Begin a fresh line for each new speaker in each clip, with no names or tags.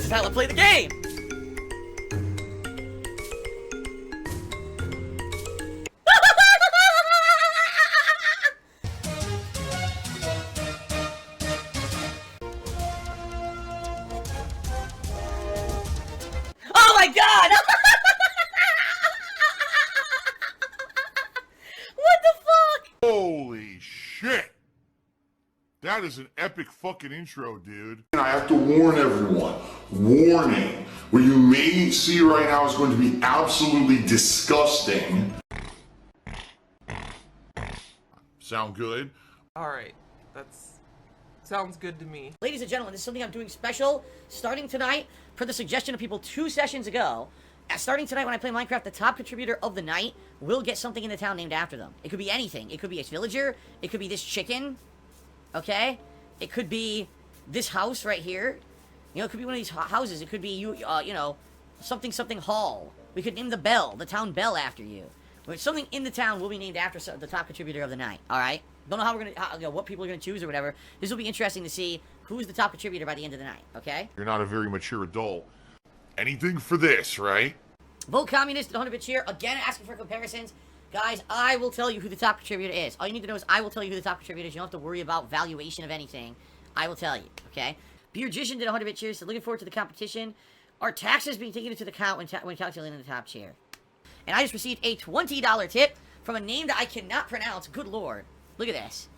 This is how I play the game! Oh my god! What the fuck?
Holy shit! That is an epic fucking intro, dude.
And I have to warn everyone, warning, what you may see right now is going to be absolutely disgusting.
Sound good?
Alright, sounds good to me.
Ladies and gentlemen, this is something I'm doing special starting tonight for the suggestion of people 2 sessions ago. Starting tonight when I play Minecraft, the top contributor of the night will get something in the town named after them. It could be anything. It could be a villager. It could be this chicken. Okay? It could be this house right here. You know, it could be one of these houses. It could be, you know, something hall. We could name the town bell after you. Something in the town will be named after the top contributor of the night. Alright? Don't know how we're gonna, what people are gonna choose or whatever. This will be interesting to see who's the top contributor by the end of the night. Okay?
You're not a very mature adult. Anything for this, right?
Vote communist at 100-bit cheer. Again, asking for comparisons. Guys, I will tell you who the top contributor is. All you need to know is I will tell you who the top contributor is. You don't have to worry about valuation of anything. I will tell you, okay? Beergician did 100-bit cheers, so looking forward to the competition. Are taxes being taken into account when calculating the top tier? And I just received a $20 tip from a name that I cannot pronounce. Good lord. Look at this.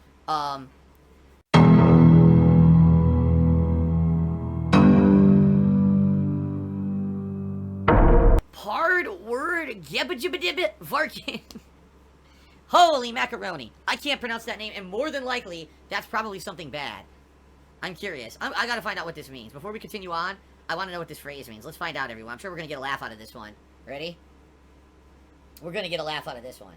Hard word Varkin. Holy macaroni. I can't pronounce that name, and more than likely, that's probably something bad. I'm curious. I gotta find out what this means. Before we continue on, I want to know what this phrase means. Let's find out, everyone. I'm sure we're gonna get a laugh out of this one. Ready? We're gonna get a laugh out of this one.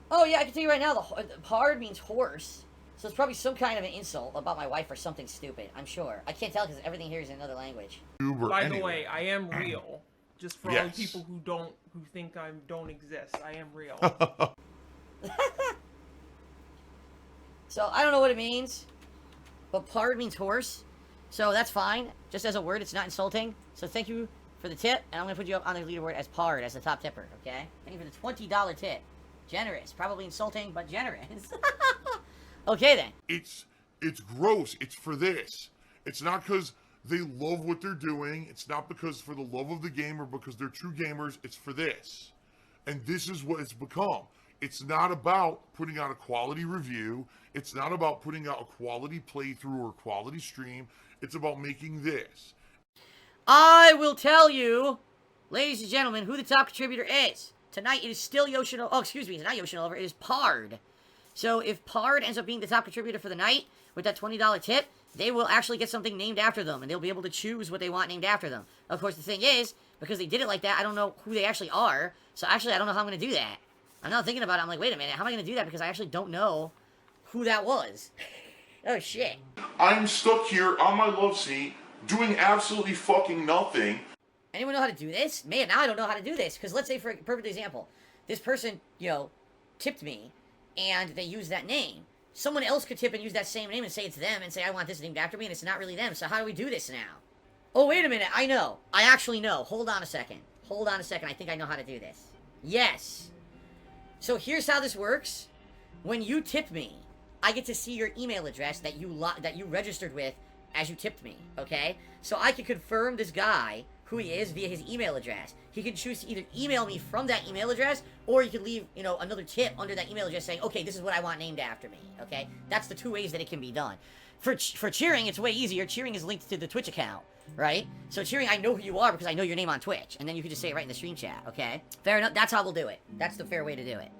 Oh yeah, I can tell you right now, the hard means horse. So it's probably some kind of an insult about my wife or something stupid. I'm sure. I can't tell because everything here is in another language.
By the way, I am real. Just for all the people who think I don't exist, I am real.
So, I don't know what it means, but pard means horse, so that's fine. Just as a word, it's not insulting. So thank you for the tip, and I'm going to put you up on the leaderboard as pard, as the top tipper, okay? Thank you for the $20 tip. Generous. Probably insulting, but generous. Okay, then.
It's gross. It's for this. It's not because they love what they're doing. It's not because for the love of the game or because they're true gamers. It's for this. And this is what it's become. It's not about putting out a quality review. It's not about putting out a quality playthrough or quality stream. It's about making this.
I will tell you, ladies and gentlemen, who the top contributor is. Tonight, it is still Yoshino. Oh, excuse me, it's not Yoshino. It is Pard. So if Pard ends up being the top contributor for the night with that $20 tip, they will actually get something named after them, and they'll be able to choose what they want named after them. Of course, the thing is, because they did it like that, I don't know who they actually are, so actually I don't know how I'm going to do that. I'm not thinking about it. I'm like, wait a minute, how am I going to do that? Because I actually don't know who that was. Oh, shit.
I'm stuck here on my love seat, doing absolutely fucking nothing.
Anyone know how to do this? Man, now I don't know how to do this. Because let's say, for a perfect example, this person, you know, tipped me, and they used that name. Someone else could tip and use that same name and say it's them, and say, I want this named after me, and it's not really them. So how do we do this now? Oh, wait a minute. I know. I actually know. Hold on a second. Hold on a second. I think I know how to do this. Yes. So here's how this works. When you tip me, I get to see your email address that you registered with as you tipped me, okay? So I can confirm this guy, who he is, via his email address. He can choose to either email me from that email address, or he could leave, you know, another tip under that email address saying, okay, this is what I want named after me, okay? That's the 2 ways that it can be done. For cheering, it's way easier. Cheering is linked to the Twitch account, right? So cheering, I know who you are because I know your name on Twitch, and then you can just say it right in the stream chat, okay? Fair enough. That's how we'll do it. That's the fair way to do it.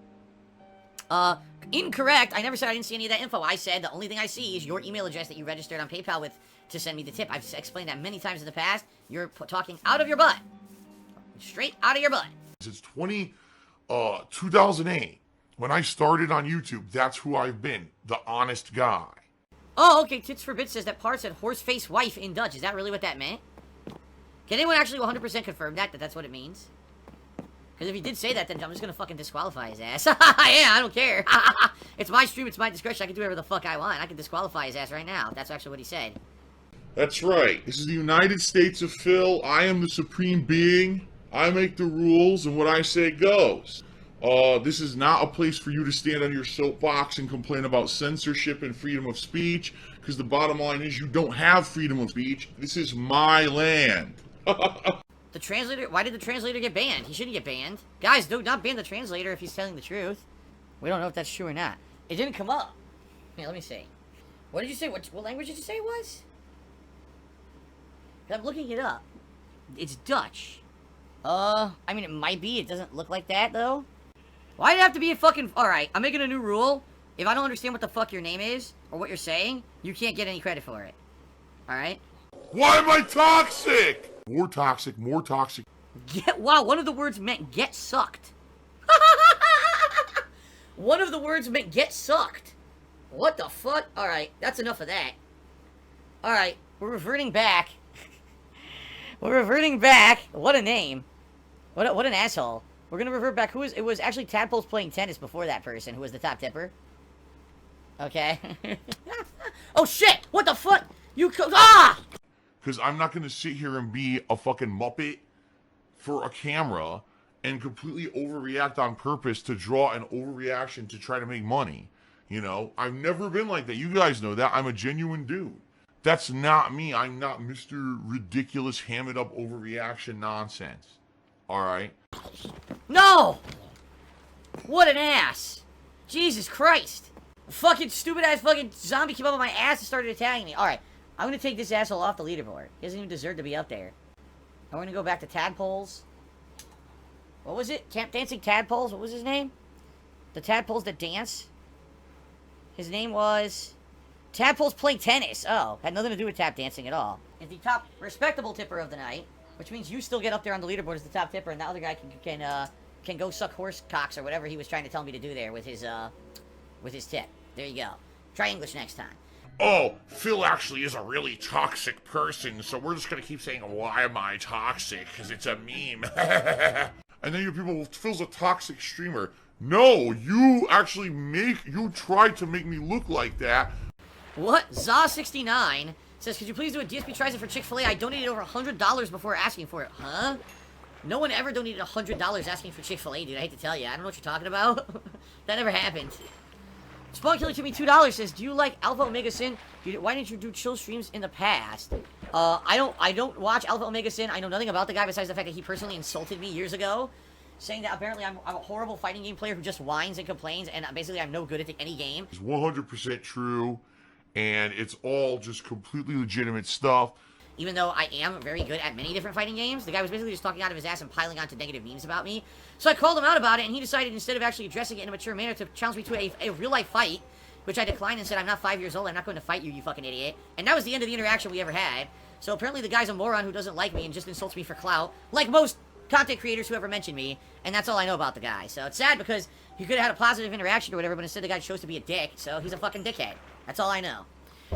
Incorrect. I never said I didn't see any of that info. I said the only thing I see is your email address that you registered on PayPal with to send me the tip. I've explained that many times in the past. You're talking out of your butt. Straight out of your butt.
Since 2008, when I started on YouTube, that's who I've been. The honest guy.
Oh, okay. Tits for Bits says that part said horse-face wife in Dutch. Is that really what that meant? Can anyone actually 100% confirm that that's what it means? Because if he did say that, then I'm just gonna fucking disqualify his ass. Yeah, I don't care. It's my stream, it's my discretion. I can do whatever the fuck I want. I can disqualify his ass right now. That's actually what he said.
That's right. This is the United States of Phil. I am the supreme being. I make the rules, and what I say goes. This is not a place for you to stand on your soapbox and complain about censorship and freedom of speech, because the bottom line is you don't have freedom of speech. This is my land.
The translator, why did the translator get banned? He shouldn't get banned. Guys, do not ban the translator if he's telling the truth. We don't know if that's true or not. It didn't come up. Here, let me see. What did you say? What language did you say it was? I'm looking it up. It's Dutch. I mean, it might be. It doesn't look like that, though. Why'd it have to be a fucking... Alright, I'm making a new rule. If I don't understand what the fuck your name is, or what you're saying, you can't get any credit for it. Alright?
Why am I toxic? More toxic, more toxic.
Wow, one of the words meant get sucked. One of the words meant get sucked. What the fuck? Alright, that's enough of that. Alright, we're reverting back. We're reverting back. What a name. What an asshole. We're gonna revert back. It was actually Tadpoles playing tennis before that person who was the top tipper. Okay. Oh shit! What the fuck?
Because I'm not gonna sit here and be a fucking muppet for a camera and completely overreact on purpose to draw an overreaction to try to make money. You know, I've never been like that. You guys know that. I'm a genuine dude. That's not me. I'm not Mr. Ridiculous, ham it up overreaction nonsense. Alright?
No! What an ass! Jesus Christ! A fucking stupid ass fucking zombie came up on my ass and started attacking me. Alright, I'm gonna take this asshole off the leaderboard. He doesn't even deserve to be up there. I'm gonna go back to Tadpoles. What was it? Dancing Tadpoles? What was his name? The Tadpoles that dance? His name was... Tadpoles playing tennis. Oh, had nothing to do with tap dancing at all. Is the top respectable tipper of the night, which means you still get up there on the leaderboard as the top tipper, and the other guy can go suck horse cocks or whatever he was trying to tell me to do there with his tip. There you go. Try English next time.
Oh, Phil actually is a really toxic person, so we're just gonna keep saying, why am I toxic? Because it's a meme. And then you people, well, Phil's a toxic streamer. No, you tried to make me look like that.
What? Za69 says, could you please do a DSP tries it for Chick-fil-A? I donated over $100 before asking for it. Huh? No one ever donated $100 asking for Chick-fil-A, dude. I hate to tell you. I don't know what you're talking about. That never happened. Spawn Killer to me $2 says, do you like Alpha Omega Sin? Why didn't you do chill streams in the past? I don't watch Alpha Omega Sin. I know nothing about the guy besides the fact that he personally insulted me years ago, saying that apparently I'm a horrible fighting game player who just whines and complains, and basically I'm no good at any game.
It's 100% true. And it's all just completely legitimate stuff.
Even though I am very good at many different fighting games, the guy was basically just talking out of his ass and piling onto negative memes about me. So I called him out about it, and he decided instead of actually addressing it in a mature manner to challenge me to a real-life fight, which I declined and said, I'm not 5 years old, I'm not going to fight you, you fucking idiot. And that was the end of the interaction we ever had. So apparently the guy's a moron who doesn't like me and just insults me for clout, like most content creators who ever mentioned me, and that's all I know about the guy. So it's sad because he could have had a positive interaction or whatever, but instead the guy chose to be a dick, so he's a fucking dickhead. That's all I know.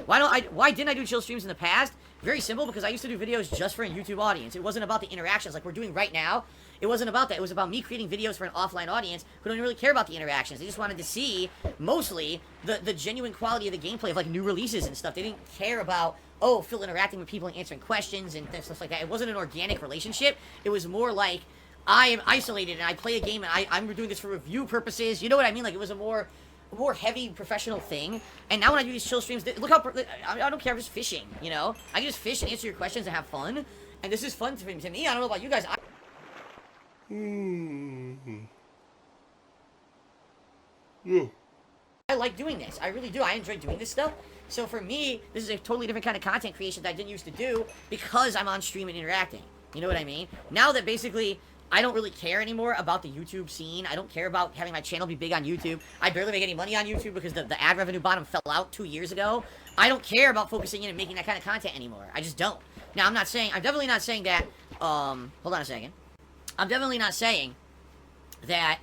Why didn't I do chill streams in the past? Very simple, because I used to do videos just for a YouTube audience. It wasn't about the interactions like we're doing right now. It wasn't about that. It was about me creating videos for an offline audience who don't really care about the interactions. They just wanted to see, mostly, the genuine quality of the gameplay of, like, new releases and stuff. They didn't care about, oh, Phil interacting with people and answering questions and stuff like that. It wasn't an organic relationship. It was more like, I am isolated and I play a game and I'm doing this for review purposes. You know what I mean? Like, it was a more heavy professional thing. And now when I do these chill streams, look how I don't care, I'm just fishing, you know? I can just fish and answer your questions and have fun, and this is fun to me. I don't know about you guys. I like doing this. I really do. I enjoy doing this stuff. So for me, this is a totally different kind of content creation that I didn't used to do because I'm on stream and interacting. You know what I mean? Now that basically I don't really care anymore about the YouTube scene. I don't care about having my channel be big on YouTube. I barely make any money on YouTube because the ad revenue bottom fell out 2 years ago. I don't care about focusing in and making that kind of content anymore. I just don't. Now, I'm definitely not saying that, hold on a second. I'm definitely not saying that,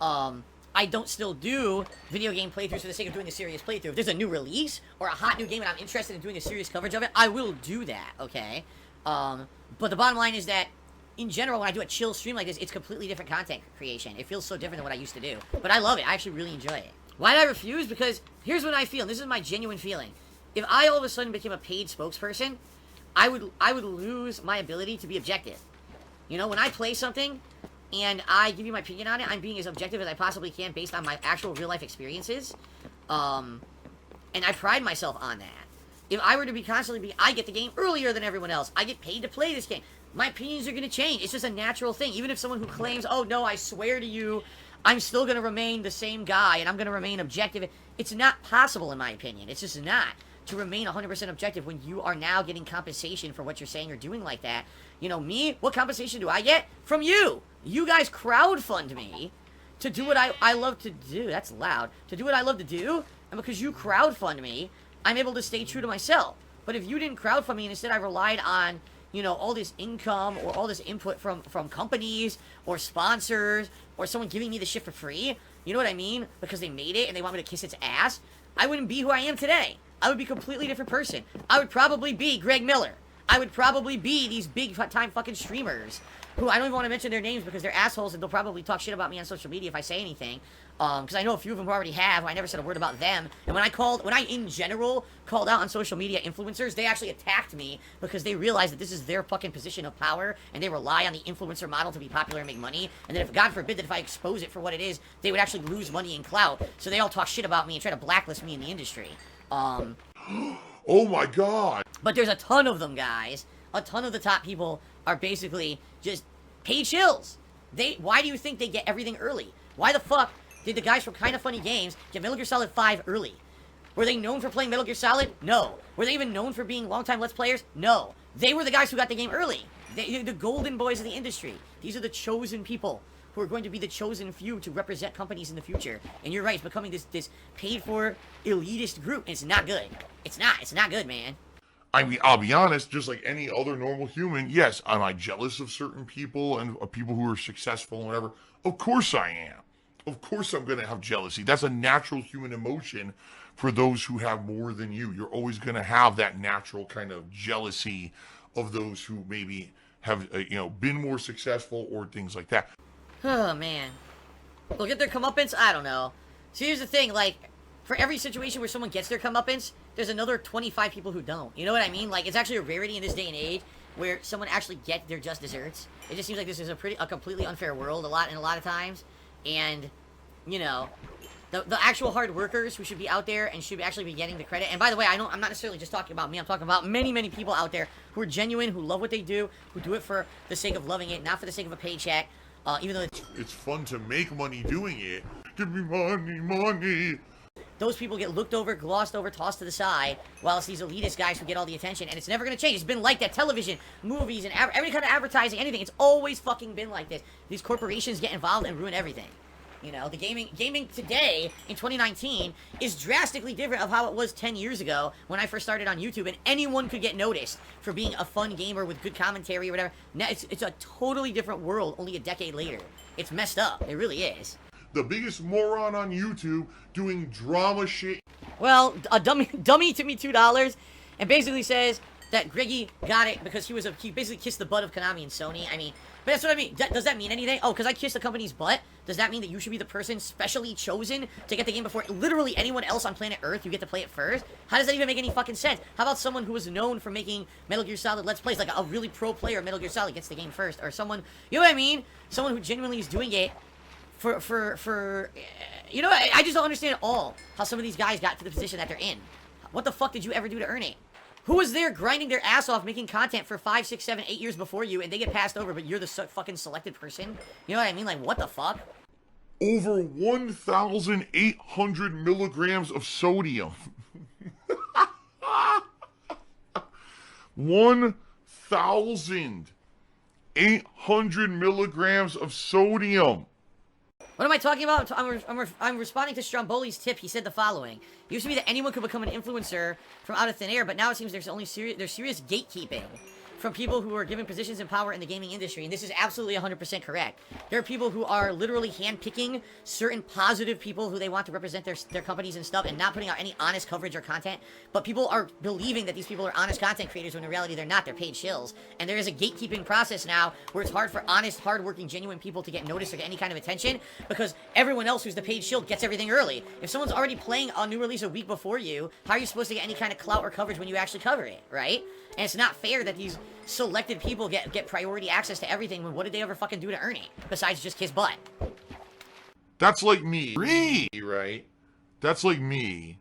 I don't still do video game playthroughs for the sake of doing a serious playthrough. If there's a new release or a hot new game and I'm interested in doing a serious coverage of it, I will do that, okay? But the bottom line is that in general, when I do a chill stream like this, it's completely different content creation. It feels so different than what I used to do. But I love it. I actually really enjoy it. Why did I refuse? Because here's what I feel. And this is my genuine feeling. If I all of a sudden became a paid spokesperson, I would lose my ability to be objective. You know, when I play something and I give you my opinion on it, I'm being as objective as I possibly can based on my actual real life experiences. And I pride myself on that. If I were to be constantly I get the game earlier than everyone else. I get paid to play this game. My opinions are going to change. It's just a natural thing. Even if someone who claims, oh no, I swear to you, I'm still going to remain the same guy and I'm going to remain objective. It's not possible in my opinion. It's just not to remain 100% objective when you are now getting compensation for what you're saying or doing like that. You know, me, what compensation do I get? From you. You guys crowdfund me to do what I love to do. That's loud. To do what I love to do. And because you crowdfund me, I'm able to stay true to myself. But if you didn't crowdfund me and instead I relied on, you know, all this income or all this input from companies or sponsors or someone giving me the shit for free, you know what I mean? Because they made it and they want me to kiss its ass, I wouldn't be who I am today. I would be a completely different person. I would probably be Greg Miller. I would probably be these big time fucking streamers who I don't even want to mention their names because they're assholes and they'll probably talk shit about me on social media if I say anything. Because I know a few of them who already have. I never said a word about them. And when I in general called out on social media influencers, they actually attacked me because they realized that this is their fucking position of power and they rely on the influencer model to be popular and make money. And that if, God forbid, that if I expose it for what it is, they would actually lose money and clout. So they all talk shit about me and try to blacklist me in the industry.
Oh my god.
But there's a ton of them, guys. A ton of the top people are basically just paid shills. Why do you think they get everything early? Why the fuck did the guys from Kinda Funny Games get Metal Gear Solid 5 early? Were they known for playing Metal Gear Solid? No. Were they even known for being longtime Let's Players? No. They were the guys who got the game early. They're the golden boys of the industry. These are the chosen people who are going to be the chosen few to represent companies in the future. And you're right, it's becoming this paid-for, elitist group. And it's not good. It's not good, man.
I mean, I'll be honest, just like any other normal human, yes, am I jealous of certain people and of people who are successful and whatever? Of course I am. Of course I'm going to have jealousy. That's a natural human emotion for those who have more than you. You're always going to have that natural kind of jealousy of those who maybe have, been more successful or things like that.
Oh, man. They'll get their comeuppance? I don't know. See, here's the thing, like, for every situation where someone gets their comeuppance, there's another 25 people who don't. You know what I mean? Like, it's actually a rarity in this day and age where someone actually gets their just desserts. It just seems like this is a completely unfair world a lot of times. And, you know, the actual hard workers who should be out there and should actually be getting the credit. And by the way, I'm not necessarily just talking about me. I'm talking about many, many people out there who are genuine, who love what they do, who do it for the sake of loving it, not for the sake of a paycheck. Even though
it's fun to make money doing it. Give me money.
Those people get looked over, glossed over, tossed to the side, while it's these elitist guys who get all the attention, and it's never going to change. It's been like that. Television, movies, and every kind of advertising, anything. It's always fucking been like this. These corporations get involved and ruin everything. You know, the gaming today, in 2019, is drastically different of how it was 10 years ago when I first started on YouTube, and anyone could get noticed for being a fun gamer with good commentary or whatever. Now, it's a totally different world only a decade later. It's messed up. It really is.
The biggest moron on YouTube doing drama shit.
Well, a dummy took me $2 and basically says that Greggy got it because he basically kissed the butt of Konami and Sony. I mean, but that's what I mean. Does that mean anything? Oh, because I kissed the company's butt? Does that mean that you should be the person specially chosen to get the game before literally anyone else on planet Earth? You get to play it first? How does that even make any fucking sense? How about someone who is known for making Metal Gear Solid Let's Plays, like a really pro player of Metal Gear Solid gets the game first? Or someone, you know what I mean? Someone who genuinely is doing it for you know, I just don't understand at all how some of these guys got to the position that they're in. What the fuck did you ever do to earn it? Who was there grinding their ass off making content for 5, 6, 7, 8 years before you and they get passed over, but you're the fucking selected person? You know what I mean? Like, what the fuck?
Over 1,800 milligrams of sodium. 1,800 milligrams of sodium.
What am I talking about? I'm responding to Stromboli's tip. He said the following. It used to be that anyone could become an influencer from out of thin air, but now it seems there's serious gatekeeping from people who are given positions in power in the gaming industry, and this is absolutely 100% correct. There are people who are literally handpicking certain positive people who they want to represent their companies and stuff, and not putting out any honest coverage or content, but people are believing that these people are honest content creators when in reality they're not. They're paid shills, and there is a gatekeeping process now where it's hard for honest, hardworking, genuine people to get noticed or get any kind of attention, because everyone else who's the paid shield gets everything early. If someone's already playing a new release a week before you, how are you supposed to get any kind of clout or coverage when you actually cover it, right? And it's not fair that these selected people get priority access to everything when what did they ever fucking do to earn it? Besides just kiss butt.
That's like me. Right? That's like me.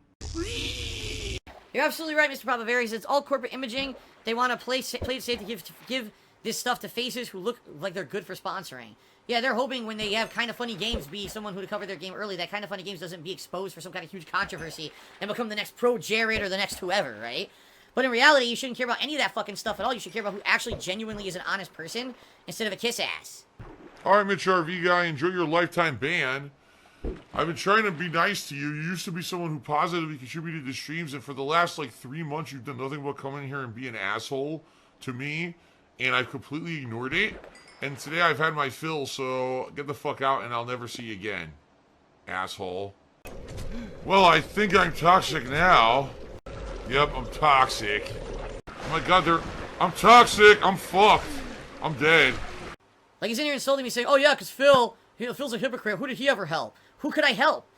You're absolutely right, Mr. Papaveris. It's all corporate imaging. They want to play it safe to give this stuff to faces who look like they're good for sponsoring. Yeah, they're hoping when they have Kind of Funny Games be someone who to cover their game early, that Kind of Funny Games doesn't be exposed for some kind of huge controversy and become the next Pro Jared or the next whoever, right? But in reality, you shouldn't care about any of that fucking stuff at all. You should care about who actually genuinely is an honest person instead of a kiss ass.
Alright, Mitch RV guy, enjoy your lifetime ban. I've been trying to be nice to you. You used to be someone who positively contributed to streams, and for the last, like, 3 months, you've done nothing but come in here and be an asshole to me, and I've completely ignored it. And today I've had my fill, so get the fuck out and I'll never see you again. Asshole. Well, I think I'm toxic now. Yep, I'm toxic. Oh my god, I'm toxic! I'm fucked! I'm dead.
Like, he's in here insulting me saying, oh yeah, because Phil's a hypocrite. Who did he ever help? Who could I help?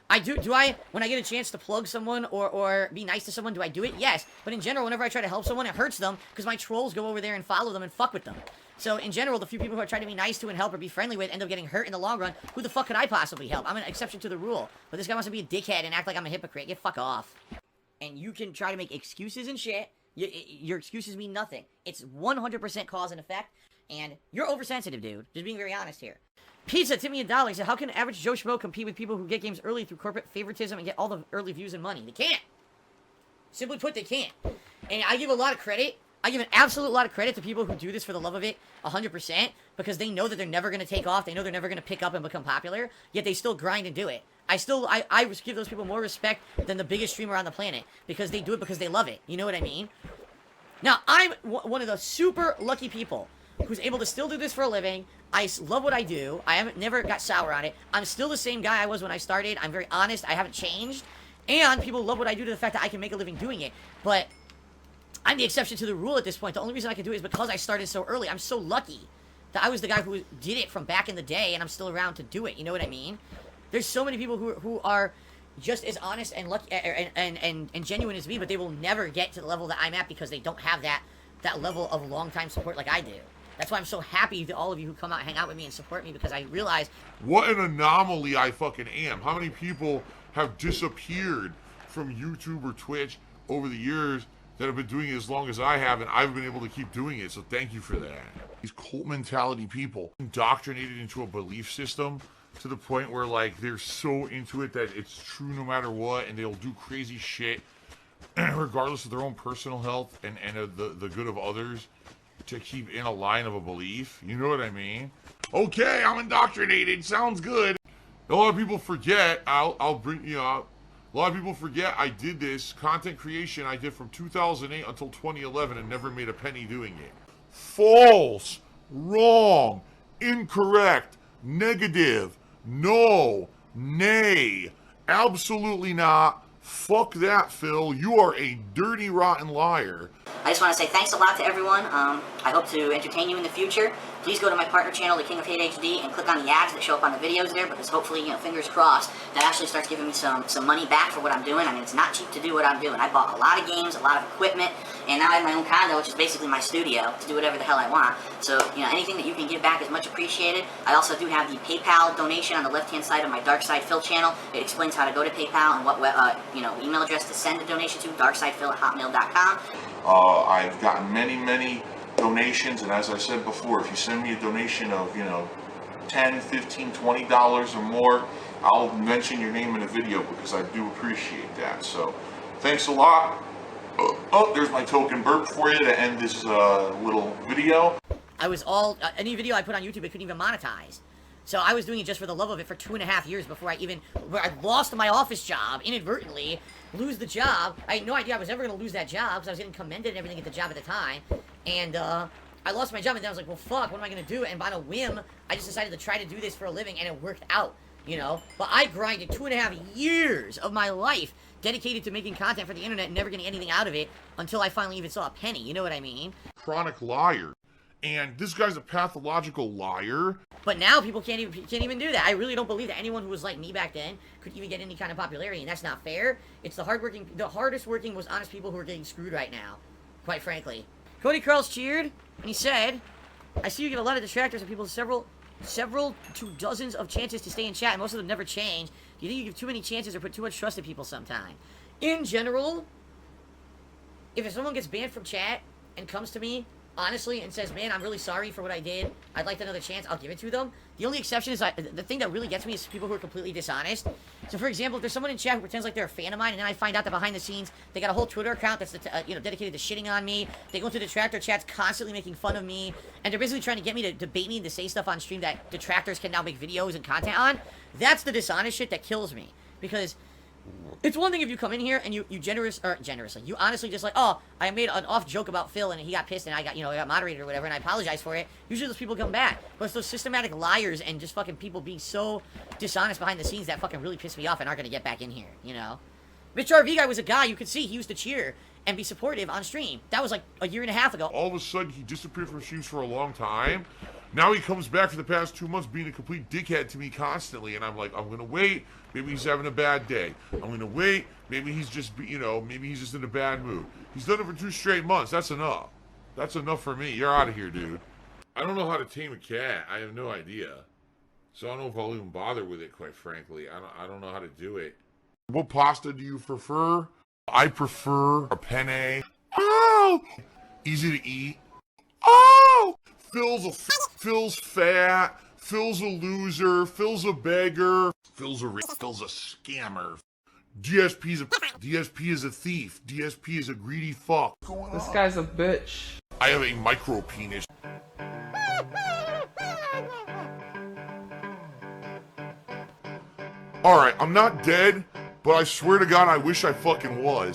When I get a chance to plug someone or be nice to someone, do I do it? Yes. But in general, whenever I try to help someone, it hurts them because my trolls go over there and follow them and fuck with them. So, in general, the few people who I try to be nice to and help or be friendly with end up getting hurt in the long run. Who the fuck could I possibly help? I'm an exception to the rule. But this guy wants to be a dickhead and act like I'm a hypocrite. Get fuck off. And you can try to make excuses and shit. Your excuses mean nothing. It's 100% cause and effect. And you're oversensitive, dude. Just being very honest here. Pizza tipped me $1. He said, how can average Joe Schmo compete with people who get games early through corporate favoritism and get all the early views and money? They can't. Simply put, they can't. And I give a lot of credit. I give an absolute lot of credit to people who do this for the love of it 100% because they know that they're never going to take off. They know they're never going to pick up and become popular, yet they still grind and do it. I give those people more respect than the biggest streamer on the planet because they do it because they love it. You know what I mean? Now, I'm one of the super lucky people who's able to still do this for a living. I love what I do. I never got sour on it. I'm still the same guy I was when I started. I'm very honest. I haven't changed. And people love what I do to the fact that I can make a living doing it. But I'm the exception to the rule at this point. The only reason I can do it is because I started so early. I'm so lucky that I was the guy who did it from back in the day, and I'm still around to do it. You know what I mean? There's so many people who are just as honest and lucky and genuine as me, but they will never get to the level that I'm at because they don't have that level of long-time support like I do. That's why I'm so happy to all of you who come out and hang out with me and support me, because I realize
what an anomaly I fucking am. How many people have disappeared from YouTube or Twitch over the years that have been doing it as long as I have, and I've been able to keep doing it, so thank you for that. These cult mentality people indoctrinated into a belief system to the point where, like, they're so into it that it's true no matter what, and they'll do crazy shit regardless of their own personal health and the good of others to keep in a line of a belief. You know what I mean? Okay, I'm indoctrinated. Sounds good. A lot of people forget. I'll bring you know. A lot of people forget I did this content creation I did from 2008 until 2011 and never made a penny doing it. False, wrong, incorrect, negative, no, nay, absolutely not. Fuck that, Phil. You are a dirty, rotten liar.
I just want to say thanks a lot to everyone. I hope to entertain you in the future. Please go to my partner channel, The King of Hate HD, and click on the ads that show up on the videos there, because hopefully, you know, fingers crossed, that actually starts giving me some money back for what I'm doing. I mean, it's not cheap to do what I'm doing. I bought a lot of games, a lot of equipment, and now I have my own condo, which is basically my studio, to do whatever the hell I want. So, you know, anything that you can give back is much appreciated. I also do have the PayPal donation on the left-hand side of my Dark Side Phil channel. It explains how to go to PayPal and what email address to send a donation to, darksidephil@hotmail.com.
I've gotten many donations, and as I said before, if you send me a donation of, you know, $10, $15, $20 or more, I'll mention your name in a video because I do appreciate that. So, thanks a lot. Oh, there's my token burp for you to end this little video.
Any video I put on YouTube, it couldn't even monetize. So I was doing it just for the love of it for 2.5 years before I lost my office job inadvertently, lose the job. I had no idea I was ever going to lose that job because I was getting commended and everything at the job at the time. And I lost my job, and then I was like, well, fuck, what am I going to do? And on a whim, I just decided to try to do this for a living, and it worked out, you know? But I grinded 2.5 years of my life dedicated to making content for the internet and never getting anything out of it until I finally even saw a penny, you know what I mean?
Chronic liar. And this guy's a pathological liar.
But now people can't even do that. I really don't believe that anyone who was like me back then could even get any kind of popularity, and that's not fair. It's the hardest working, most honest people who are getting screwed right now, quite frankly. Cody Carls cheered, and he said, "I see you give a lot of detractors and people several to dozens of chances to stay in chat, and most of them never change. Do you think you give too many chances or put too much trust in people sometime?" In general, if someone gets banned from chat and comes to me honestly and says, "Man, I'm really sorry for what I did. I'd like another chance," I'll give it to them. The only exception is the thing that really gets me is people who are completely dishonest. So, for example, if there's someone in chat who pretends like they're a fan of mine, and then I find out that behind the scenes they got a whole Twitter account that's dedicated to shitting on me. They go into detractor chats constantly making fun of me, and they're basically trying to get me to debate me and to say stuff on stream that detractors can now make videos and content on. That's the dishonest shit that kills me, because it's one thing if you come in here and you you honestly just like, "Oh, I made an off joke about Phil and he got pissed and I got moderated or whatever and I apologize for it." Usually those people come back. But it's those systematic liars and just fucking people being so dishonest behind the scenes that fucking really piss me off and aren't gonna get back in here, you know? Mitch RV guy was a guy you could see he used to cheer and be supportive on stream. That was like a year and a half ago.
All of a sudden he disappeared from streams for a long time. Now he comes back for the past 2 months being a complete dickhead to me constantly, and I'm like, I'm gonna wait. Maybe he's having a bad day. I'm gonna wait. Maybe he's just, maybe he's just in a bad mood. He's done it for 2 straight months. That's enough. That's enough for me. You're out of here, dude. I don't know how to tame a cat. I have no idea. So I don't know if I'll even bother with it, quite frankly. I don't know how to do it. What pasta do you prefer? I prefer a penne. Oh! Easy to eat. Oh! Phil's fat. Phil's a loser. Phil's a beggar. Phil's a scammer. DSP is a thief. DSP is a greedy fuck.
This guy's a bitch.
I have a micro penis. Alright, I'm not dead, but I swear to God I wish I fucking was.